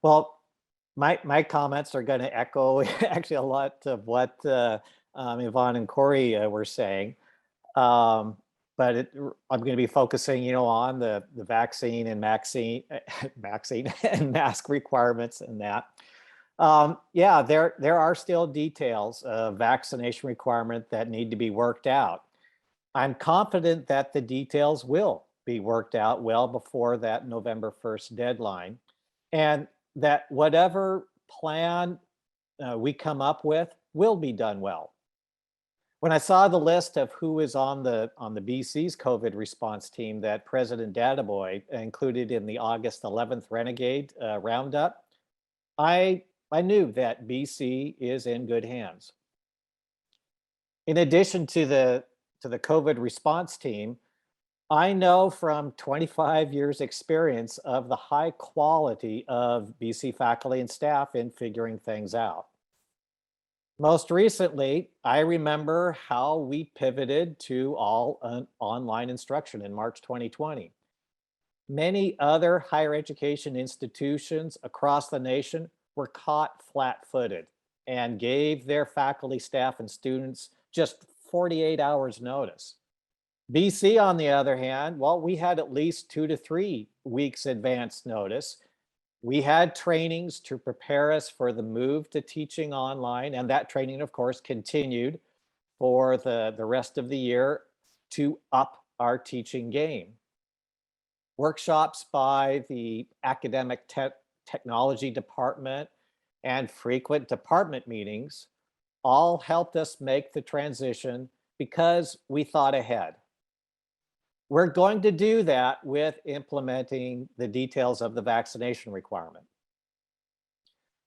Well, my comments are going to echo actually a lot of what Yvonne and Corey were saying. Um, but I'm going to be focusing, on the vaccine and vaccine and mask requirements and that. Yeah, there are still details of vaccination requirement that need to be worked out. I'm confident that the details will be worked out well before that November 1st deadline, and that whatever plan we come up with will be done well. When I saw the list of who is on the BC's COVID response team that President Databoy included in the August 11th Renegade Roundup, I knew that BC is in good hands. In addition to the COVID response team, I know from 25 years experience of the high quality of BC faculty and staff in figuring things out. Most recently, I remember how we pivoted to all online instruction in March 2020. Many other higher education institutions across the nation were caught flat-footed and gave their faculty, staff, and students just 48 hours notice. BC, on the other hand, well, we had at least 2 to 3 weeks advance notice. We had trainings to prepare us for the move to teaching online, and that training, of course, continued for the rest of the year to up our teaching game. Workshops by the academic technology department and frequent department meetings all helped us make the transition because we thought ahead. We're going to do that with implementing the details of the vaccination requirement.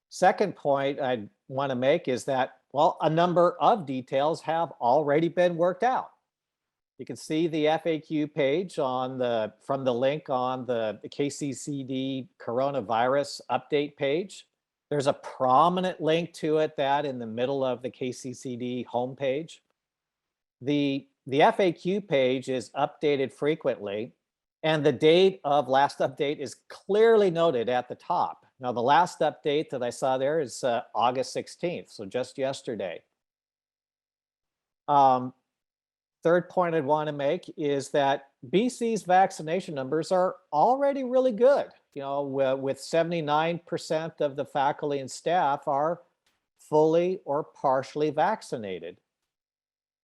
Second point I want to make is that, well, a number of details have already been worked out. You can see the FAQ page from the link on the KCCD coronavirus update page. There's a prominent link to it that in the middle of the KCCD homepage. The FAQ page is updated frequently, and the date of last update is clearly noted at the top. Now, the last update that I saw there is August 16th, so just yesterday. Third point I'd want to make is that BC's vaccination numbers are already really good. With 79% of the faculty and staff are fully or partially vaccinated.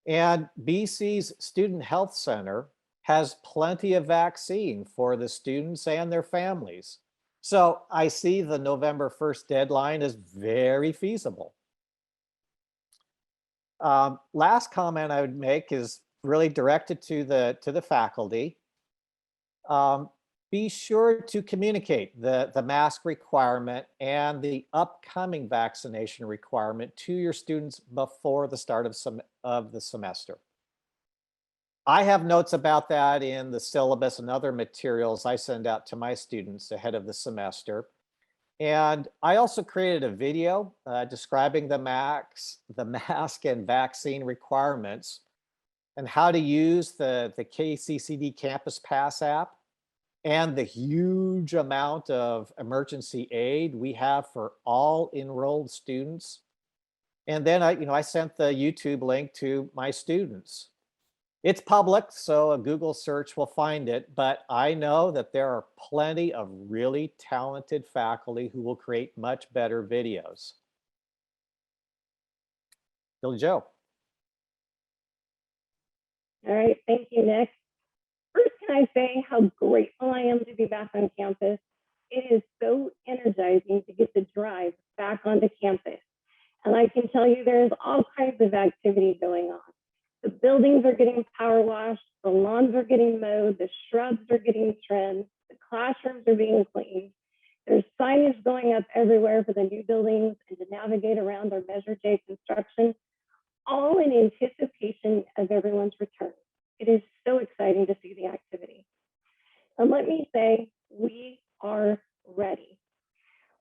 And BC's Student Health Center has plenty of vaccine for the students and their families. So I see the November 1st deadline as very feasible. Last comment I would make is really directed to the faculty. Be sure to communicate the mask requirement and the upcoming vaccination requirement to your students before the start of the semester. I have notes about that in the syllabus and other materials I send out to my students ahead of the semester. And I also created a video describing the mask and vaccine requirements and how to use the KCCD Campus Pass app and the huge amount of emergency aid we have for all enrolled students. And then I sent the YouTube link to my students. It's public, so a Google search will find it, but I know that there are plenty of really talented faculty who will create much better videos. Billy Joe. All right, thank you, Nick. First, can I say how grateful I am to be back on campus? It is so energizing to get the drive back onto campus. And I can tell you there's all kinds of activity going on. The buildings are getting power washed, the lawns are getting mowed, the shrubs are getting trimmed, the classrooms are being cleaned. There's signage going up everywhere for the new buildings and to navigate around our Measure J construction, all in anticipation of everyone's return. It is so exciting to see the activity. And let me say, we are ready.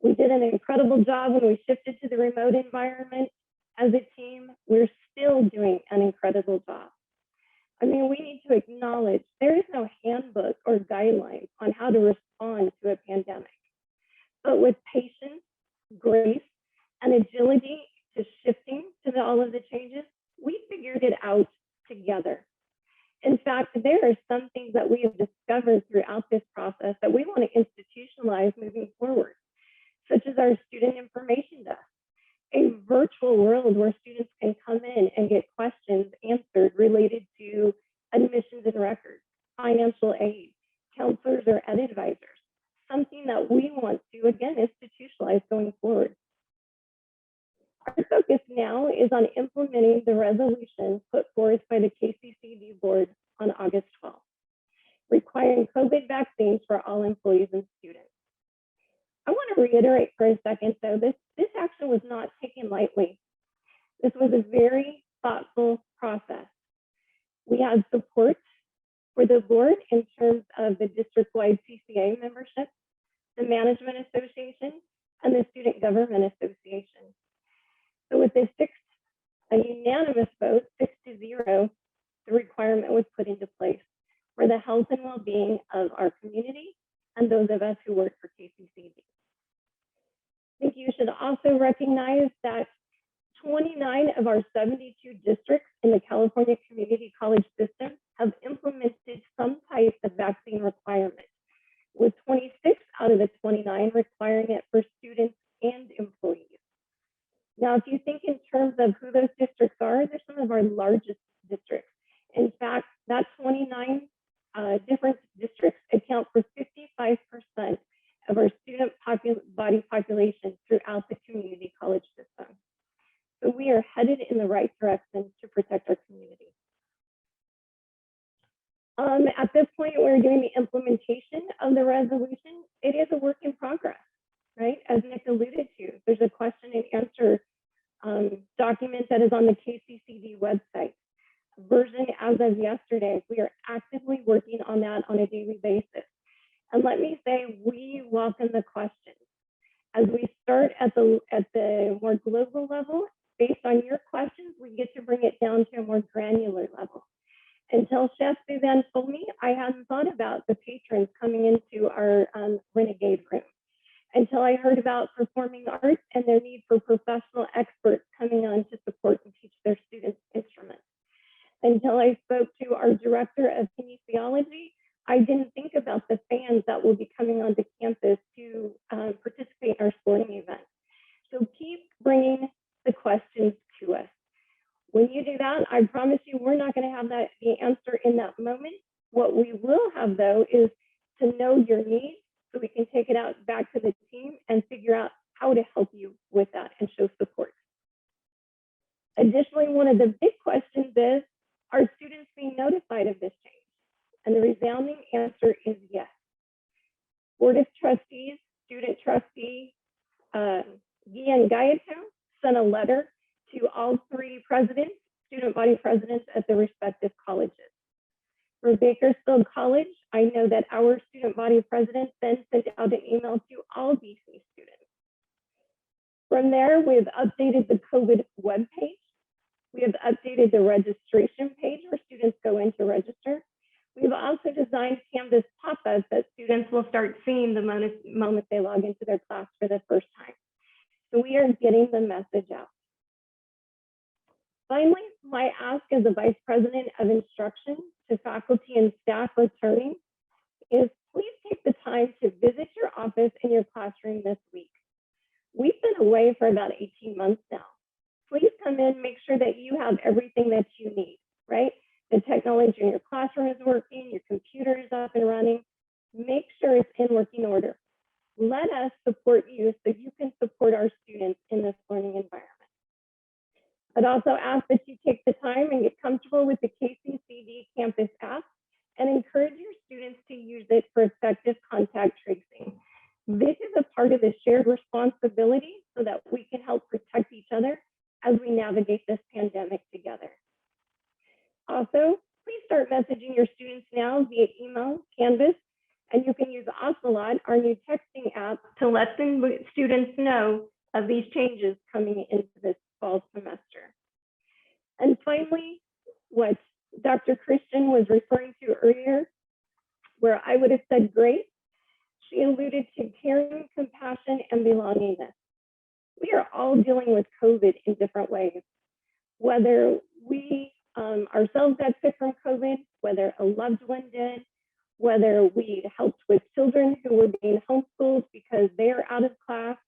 We did an incredible job when we shifted to the remote environment. As a team, we're still doing an incredible job. I mean, we need to acknowledge there is no handbook or guidelines on how to respond to a pandemic. but with patience, grace, and agility to shifting to all of the changes, we figured it out together. In fact, there are some things that we have discovered throughout this process that we want to institutionalize moving forward, such as our student information desk, a virtual world where students can come in and get questions answered related to admissions and records, financial aid, counselors or ed advisors, something that we want to, again, institutionalize going forward. Our focus now is on implementing the resolution put forth by the KCCD board on August 12th, requiring COVID vaccines for all employees and students. I want to reiterate for a second, though, this action was not taken lightly. This was a very thoughtful process. We had support for the board in terms of the district-wide CCA membership, the Management Association, and the Student Government Association. So with a unanimous vote, 6-0, the requirement was put into place for the health and well-being of our community and those of us who work for KCCD. I think you should also recognize that 29 of our 72 districts in the California Community College system have implemented some type of vaccine requirement, with 26 out of the 29 requiring it for students and employees. Now, if you think in terms of who those districts are, they're some of our largest districts. In fact, that 29 different districts account for 55% of our student body population throughout the community college system. So we are headed in the right direction to protect our community. At this point, we're doing the implementation of the resolution. It is a work in progress, right? As Nick alluded to, there's a question and answer document that is on the KCCD website. Version as of yesterday, we are actively working on that on a daily basis. And let me say, we welcome the questions. As we start at the more global level, based on your questions, we get to bring it down to a more granular level. Until Chef Suzanne told me, I hadn't thought about the patrons coming into our Renegade room. Until I heard about performing arts and their need for professional experts coming on to support and teach their students instruments. Until I spoke to our director of kinesiology, I didn't think about the fans that will be coming onto campus to participate in our sporting events. So keep bringing the questions to us. When you do that, I promise you, we're not going to have the answer in that moment. What we will have, though, is to know your needs so we can take it out back to the team and figure out how to help you with that and show support. Additionally, one of the big questions is, are students being notified of this change? And the resounding answer is yes. Board of Trustees, student trustee, Gian Gaeto sent a letter to all 3 presidents, student body presidents at the respective colleges. For Bakersfield College, I know that our student body president then sent out an email to all BC students. From there, we've updated the COVID webpage. We have updated the registration page where students go in to register. We've also designed Canvas pop-ups that students will start seeing the moment they log into their class for the first time. So we are getting the message out. Finally, my ask as the Vice President of Instruction to faculty and staff returning is please take the time to visit your office and your classroom this week. We've been away for about 18 months now. Please come in, make sure that you have everything that you need, right? The technology in your classroom is working, your computer is up and running. Make sure it's in working order. Let us support you so you can support our students in this learning environment. I'd also ask that you take the time and get comfortable with the KCCD Campus app and encourage your students to use it for effective contact tracing. This is a part of the shared responsibility so that we can help protect each other as we navigate this pandemic together. Also, please start messaging your students now via email, Canvas, and you can use Ocelot, our new texting app, to let students know of these changes coming into this fall semester. And finally, what Dr. Christian was referring to earlier, where I would have said great, she alluded to caring, compassion, and belongingness. We are all dealing with COVID in different ways. Whether we ourselves got sick from COVID, whether a loved one did, whether we helped with children who were being homeschooled because they are out of class,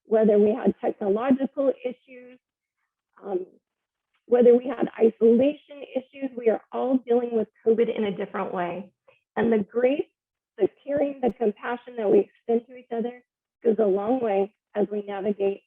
whether we had technological issues, whether we had isolation issues, we are all dealing with COVID in a different way. And the grace, the caring, the compassion that we extend to each other goes a long way as we navigate